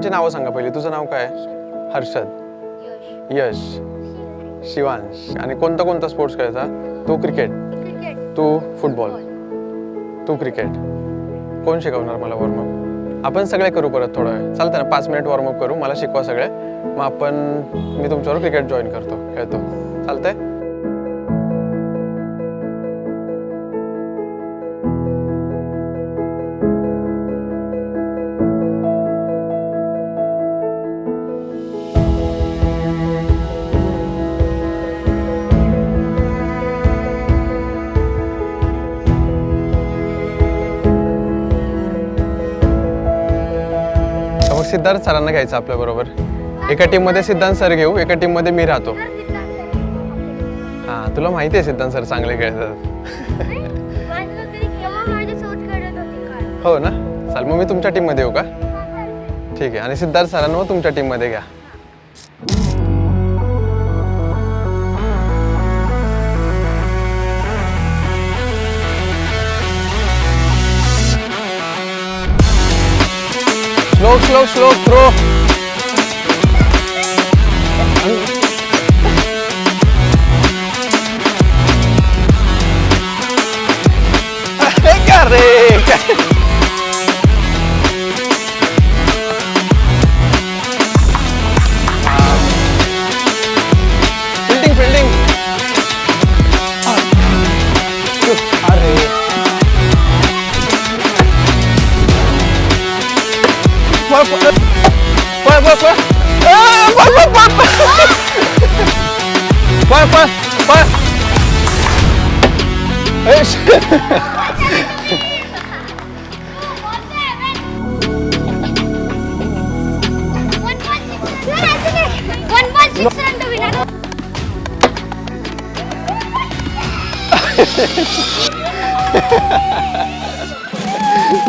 सर्वांची नावं सांगा पहिली. तुझं नाव काय? हर्षद, यश, शिवांश. आणि कोणता कोणता स्पोर्ट्स खेळायचा? तू क्रिकेट, तू फुटबॉल, तू क्रिकेट. कोण शिकवणार मला वॉर्मअप? आपण सगळे करू परत थोडा वेळ, चालतं ना? 5 मिनिट वॉर्मअप करू, मला शिकवा सगळे, मग मी तुमच्यावर क्रिकेट जॉईन करतो, खेळतो. चालतंय? सिद्धार्थ सरांना घ्यायचं आपल्या बरोबर. एका टीम मध्ये सिद्धांत सर घेऊ, एका टीम मध्ये मी राहतो. हा, तुला माहिती आहे सिद्धांत सर चांगले खेळतात. हो ना, चाल मग मी तुमच्या टीम मध्ये येऊ का? ठीक आहे. आणि सिद्धार्थ सरांना मग तुमच्या टीम मध्ये घ्या. Slow slow slow throw. क्या रे? Fielding fielding. अरे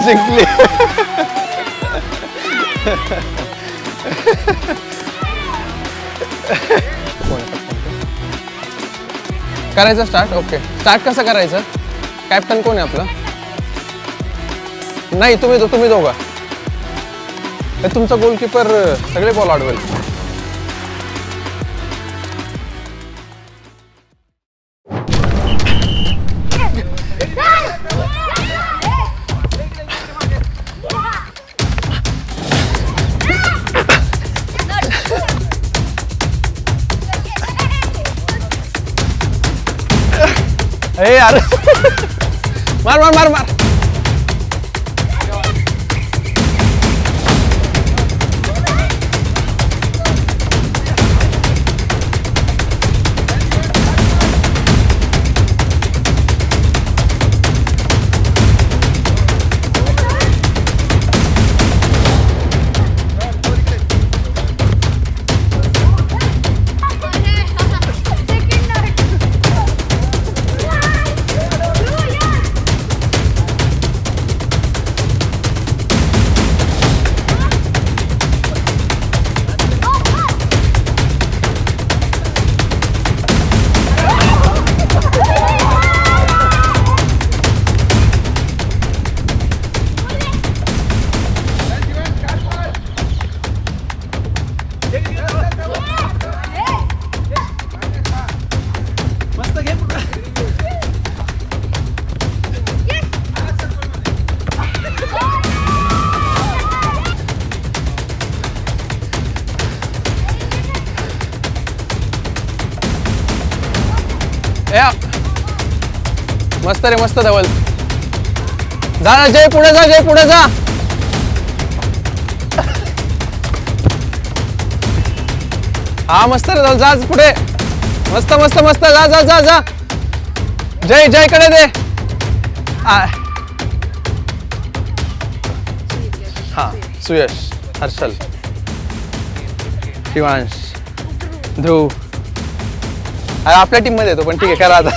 जिंकली. करायचं स्टार्ट. ओके, स्टार्ट कसं करायचं? कॅप्टन कोण आहे आपलं? नाही, तुम्ही दोघा. तुमचा गोलकीपर सगळे बॉल अडवेल. ए यार, मार मार मार मार. मस्त रे, मस्त धवल. जा ना जय, पुढे जा जय, पुढे जा. हा मस्त रे धवल, जा पुढे. मस्त मस्त मस्त, जा जा जा जा. जय जय कडे दे. हा, सुयश, हर्षल, शिवांश, ध्रुव. आपल्या टीम मध्ये येतो पण ठीक आहे, करा आता.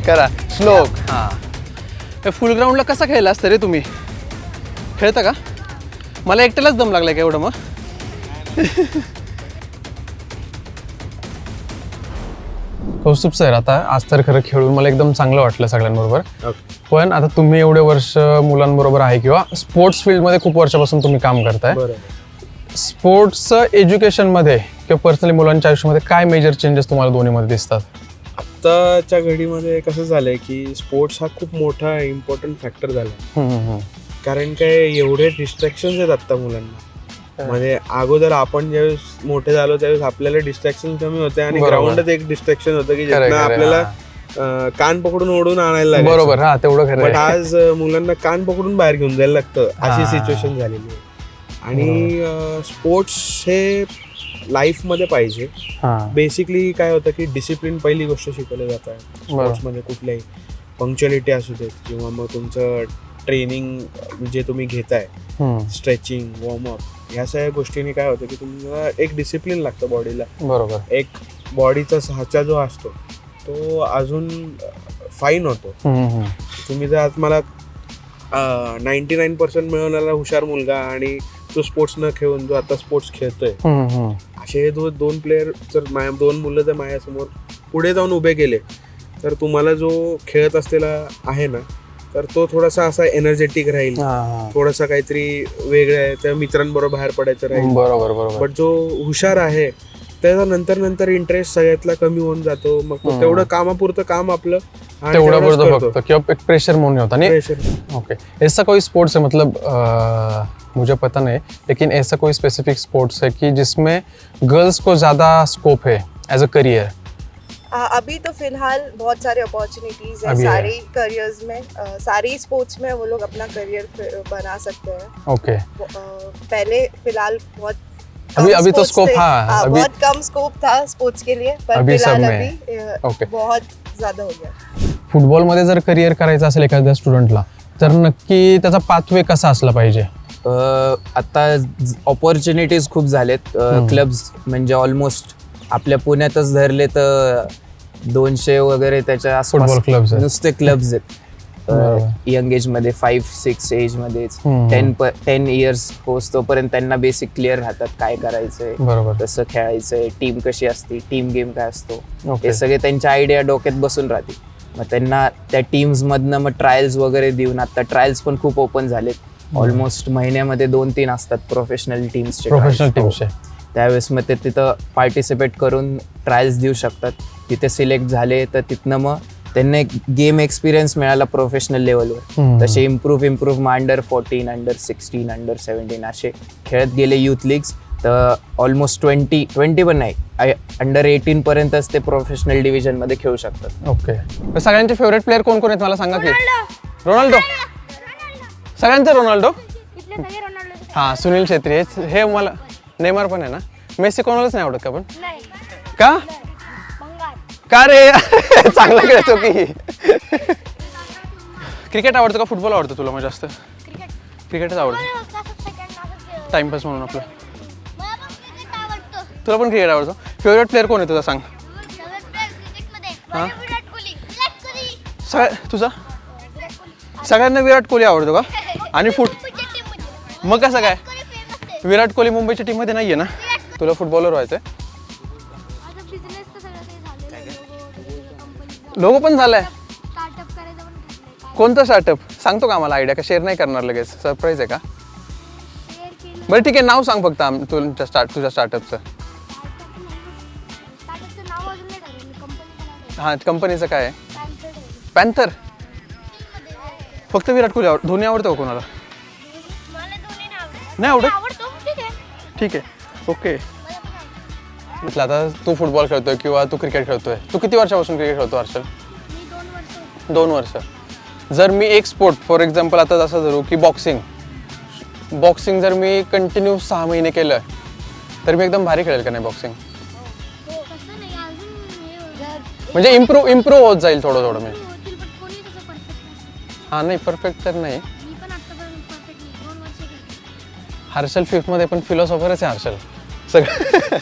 करा. श्लोक. हा, फुल ग्राउंडला कसा खेळला असतं रे तुम्ही? खेळता का? मला एकट्यालाच दम लागलाय का एवढं मग? कौस्तुभ सर, आता आज तर खरं खेळून मला एकदम चांगलं वाटलं सगळ्यांबरोबर. पण आता तुम्ही एवढे वर्ष मुलांबरोबर आहे किंवा स्पोर्ट्स फील्डमध्ये खूप वर्षापासून तुम्ही काम करताय, स्पोर्ट्सचं एज्युकेशनमध्ये किंवा पर्सनली मुलांच्या आयुष्यामध्ये काय मेजर चेंजेस तुम्हाला दोन्हीमध्ये दिसतात? आत्ताच्या घडीमध्ये कसं झालंय की स्पोर्ट्स हा खूप मोठा इम्पॉर्टंट फॅक्टर झाला. कारण काय एवढे डिस्ट्रॅक्शन्स आहेत आत्ता मुलांना. म्हणजे अगोदर आपण ज्यावेळेस मोठे झालो त्यावेळेस आपल्याला डिस्ट्रॅक्शन कमी होते आणि ग्राउंडच एक डिस्ट्रॅक्शन होतं की ज्यातनं आपल्याला कान पकडून ओढून आणायला लागेल. बरोबर, हा तेवढं खरं. बट आज मुलांना कान पकडून बाहेर घेऊन जायला लागतं, अशी सिच्युएशन झालेली आहे. आणि स्पोर्ट्स हे लाईफमध्ये पाहिजे. बेसिकली काय होतं की डिसिप्लिन पहिली गोष्ट शिकवली जात आहे स्पोर्ट्समध्ये. कुठल्याही पंक्च्युअलिटी असू देत किंवा मग तुमचं ट्रेनिंग जे तुम्ही घेताय, स्ट्रेचिंग, वॉर्मअप, ह्या सगळ्या गोष्टींनी काय होतं की तुम्हाला एक डिसिप्लिन लागतं बॉडीला. बरोबर. एक बॉडीचा साचा जो असतो तो अजून फाईन होतो. तुम्ही जर आज मला 99% मिळवणारा हुशार मुलगा आणि तो स्पोर्ट्स न खेळून जो आता स्पोर्ट्स खेळतोय, असे दोन प्लेयर जर दोन मुलं जर माझ्यासमोर पुढे जाऊन उभे केले तर तुम्हाला जो खेळत असलेला आहे ना, तर तो थोडासा असा एनर्जेटिक राहील, थोडासा काहीतरी वेगळं आहे, त्या मित्रांबरोबर बाहेर पडायचं राहील. बरोबर. बट जो हुशार आहे त्याचा नंतर इंटरेस्ट सगळ्यातला कमी होऊन जातो. मग तो तेवढं कामापुरतं काम आपलं तेवढं फक्त किंवा एक प्रेशर म्हणून होता. आणि ओके, ऐसा कोई स्पोर्ट्स है, मतलब मुझे पता नहीं, लेकिन ऐसा कोई स्पेसिफिक स्पोर्ट्स है कि जिसमें गर्ल्स को ज़्यादा स्कोप है एज अ करियर? अभी तो फिलहाल बहुत सारे अपॉर्चुनिटीज हैं सारे करियर्स में. सारी स्पोर्ट्स में वो लोग अपना करियर बना सकते हैं. ओके. पहले फिलहाल बहुत अभी तो स्कोप, हाँ, बहुत कम स्कोप था स्पोर्ट्स के लिए, पर फिलहाल अभी बहुत ज्यादा हो गया. फुटबॉलमध्ये जर करियर करायचं असेल एखाद्या स्टुडंटला, तर नक्की त्याचा पाथवे कसा असला पाहिजे? आता ऑपॉर्च्युनिटीज खूप झालेत. क्लब्स म्हणजे ऑलमोस्ट आपल्या पुण्यातच धरले तर 200 वगैरे त्याच्या आसपास क्लब्स नुसते क्लब्स आहेत. यंग एज मध्ये 5-6 एज मध्येच 10 इयर्स पोहोचतोपर्यंत त्यांना बेसिक क्लिअर राहतात काय करायचंय, कसं खेळायचंय, टीम कशी असते, टीम गेम काय असतो, हे सगळे त्यांच्या आयडिया डोक्यात बसून राहते. मग त्यांना त्या टीम्स मधनं मग ट्रायल्स वगैरे देऊन, आता ट्रायल्स पण खूप ओपन झालेत. ऑलमोस्ट महिन्यामध्ये 2-3 असतात प्रोफेशनल टीम्सचे. त्यावेळेस मग ते तिथं पार्टिसिपेट करून ट्रायल्स देऊ शकतात. तिथे सिलेक्ट झाले तर तिथनं मग त्यांना एक गेम एक्सपिरियन्स मिळाला प्रोफेशनल लेवलवर. तसे इम्प्रूव्ह मग अंडर-14, अंडर-16, अंडर-17 असे खेळत गेले युथ लीग्स. तर ऑलमोस्ट 20 पण नाही, अंडर-18 पर्यंतच ते प्रोफेशनल डिव्हिजन मध्ये खेळू शकतात. ओके. सगळ्यांचे फेवरेट प्लेअर कोण कोण आहेत मला सांगा की? रोनाल्डो. सगळ्यांचे रोनाल्डो. हा, सुनील छेत्री हे मला. नेमार पण आहे ना. मेसी कोणालाच नाही आवडत का? पण का का रे? चांगला खेळतो की. क्रिकेट आवडतं का फुटबॉल आवडतं तुला? मग जास्त क्रिकेटच आवडतं, टाइमपास म्हणून आपलं. तुला पण क्रिकेट आवडतं? फेवरेट प्लेअर कोण आहे तुझा सांग? तुझा? सगळ्यांना विराट कोहली आवडतो का? आणि मग कसं काय? विराट कोहली मुंबईच्या टीम मध्ये नाहीये ना? तुला फुटबॉलर व्हायचंय? लोगो पण झालाय. कोणतं स्टार्टअप सांगतो का आम्हाला? आयडिया का शेअर नाही करणार लगेच? सरप्राईज आहे का? बरं ठीक आहे, नाव सांग फक्त तुझ्या स्टार्टअपचं. हां, कंपनीचं काय आहे? पॅन्थर. फक्त विराट कोहली आवडतो? धोनी आवडतो का कोणाला? नाही आवडत? ठीक आहे, ओके. म्हटलं आता तू फुटबॉल खेळतोय किंवा तू क्रिकेट खेळतोय, तू किती वर्षापासून क्रिकेट खेळतो हर्षल? 2 वर्ष. जर मी एक स्पोर्ट फॉर एक्झाम्पल आता जसं धरू की बॉक्सिंग जर मी कंटिन्यू 6 महिने केलं तर मी एकदम भारी खेळेल का नाही बॉक्सिंग? म्हणजे इम्प्रूव्ह होत जाईल थोडं मी. हां, नाही परफेक्ट तर नाही. हर्षल 5th मध्ये पण फिलॉसॉफरच आहे हर्षल सगळं.